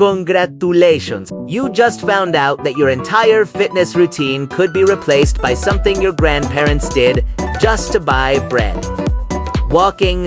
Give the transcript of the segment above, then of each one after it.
Congratulations! You just found out that your entire fitness routine could be replaced by something your grandparents did just to buy bread. Walking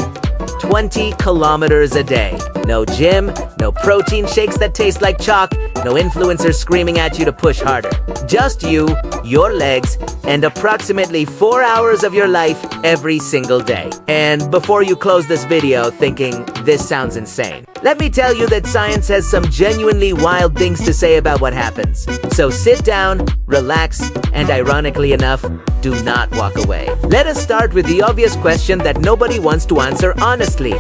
20 kilometers a day. No gym, no protein shakes that taste like chalk, no influencers screaming at you to push harder. Just you, your legs, and approximately 4 hours of your life every single day. And before you close this video thinking this sounds insane, let me tell you that science has some genuinely wild things to say about what happens. So sit down, relax, and ironically enough, do not walk away. Let us start with the obvious question that nobody wants to answer honestly.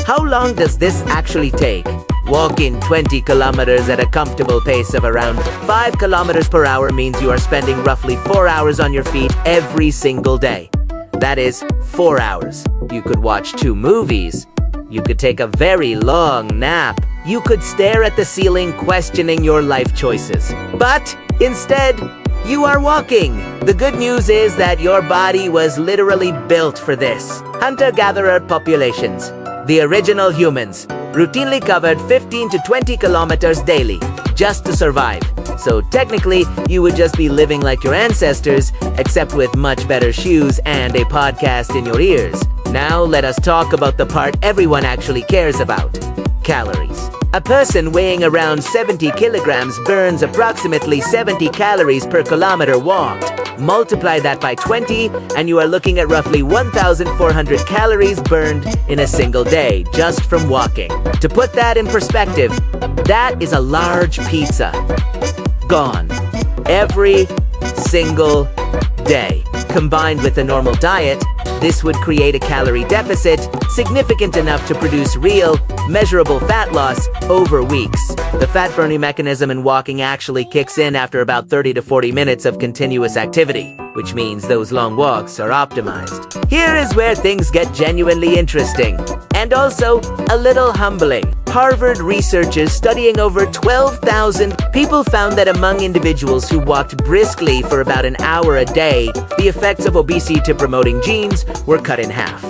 How long does this actually take? Walking 20 kilometers at a comfortable pace of around 5 kilometers per hour means you are spending roughly 4 hours on your feet every single day. That is 4 hours. You could watch 2 movies. You could take a very long nap. You could stare at the ceiling questioning your life choices. But instead, you are walking. The good news is that your body was literally built for this. Hunter-gatherer populations, the original humans, routinely covered 15 to 20 kilometers daily just to survive. So technically, you would just be living like your ancestors, except with much better shoes and a podcast in your ears. Now let us talk about the part everyone actually cares about: calories. A person weighing around 70 kilograms burns approximately 70 calories per kilometer walked. Multiply that by 20, and you are looking at roughly 1,400 calories burned in a single day just from walking. To put that in perspective, that is a large pizza. Gone. Every single day. Combined with a normal diet, this would create a calorie deficit significant enough to produce real, measurable fat loss over weeks. The fat-burning mechanism in walking actually kicks in after about 30 to 40 minutes of continuous activity, which means those long walks are optimized. Here is where things get genuinely interesting, and also a little humbling. Harvard researchers studying over 12,000 people found that among individuals who walked briskly for about an hour a day, the effects of obesity-promoting genes were cut in half.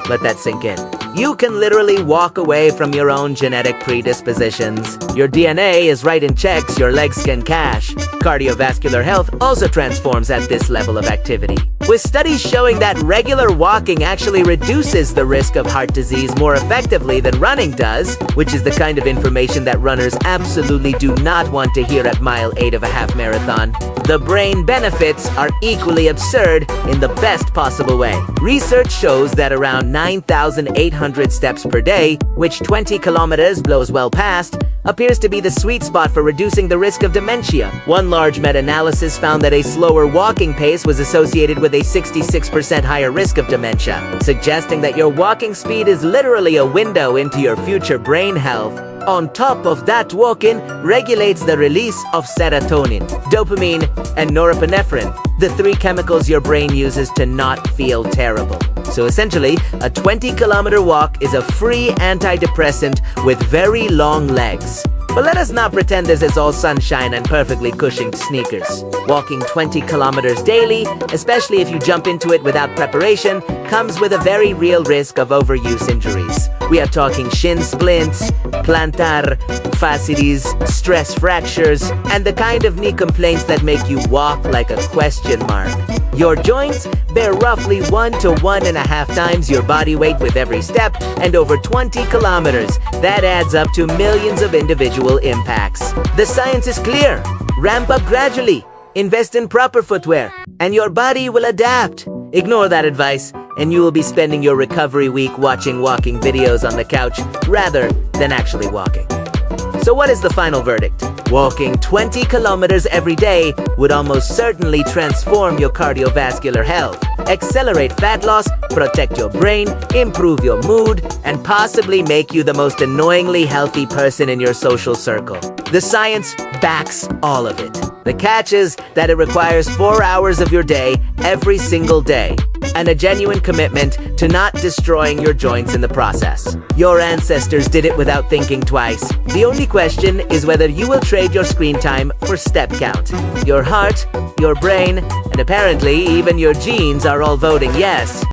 Let that sink in. You can literally walk away from your own genetic predispositions. Your DNA is right in checks your legs can cash. Cardiovascular health also transforms at this level of activity, with studies showing that regular walking actually reduces the risk of heart disease more effectively than running does, which is the kind of information that runners absolutely do not want to hear at mile 8 of a half marathon. The brain benefits are equally absurd in the best possible way. Research shows that around 9,800 steps per day, which 20 kilometers blows well past, appears to be the sweet spot for reducing the risk of dementia. One large meta-analysis found that a slower walking pace was associated with a 66% higher risk of dementia, suggesting that your walking speed is literally a window into your future brain health. On top of that, walking regulates the release of serotonin, dopamine, and norepinephrine, the 3 chemicals your brain uses to not feel terrible. So essentially, a 20-kilometer walk is a free antidepressant with very long legs. But let us not pretend this is all sunshine and perfectly cushioned sneakers. Walking 20 kilometers daily, especially if you jump into it without preparation, comes with a very real risk of overuse injuries. We are talking shin splints, plantar fasciitis, stress fractures, and the kind of knee complaints that make you walk like a question mark. Your joints bear roughly 1 to 1.5 times your body weight with every step, and over 20 kilometers. That adds up to millions of individual impacts. The science is clear. Ramp up gradually. Invest in proper footwear, and your body will adapt. Ignore that advice, and you will be spending your recovery week watching walking videos on the couch rather than actually walking. So what is the final verdict? Walking 20 kilometers every day would almost certainly transform your cardiovascular health, accelerate fat loss, protect your brain, improve your mood, and possibly make you the most annoyingly healthy person in your social circle. The science backs all of it. The catch is that it requires 4 hours of your day every single day, and a genuine commitment to not destroying your joints in the process. Your ancestors did it without thinking twice. The only question is whether you will trade your screen time for step count. Your heart, your brain, and apparently even your genes are all voting yes.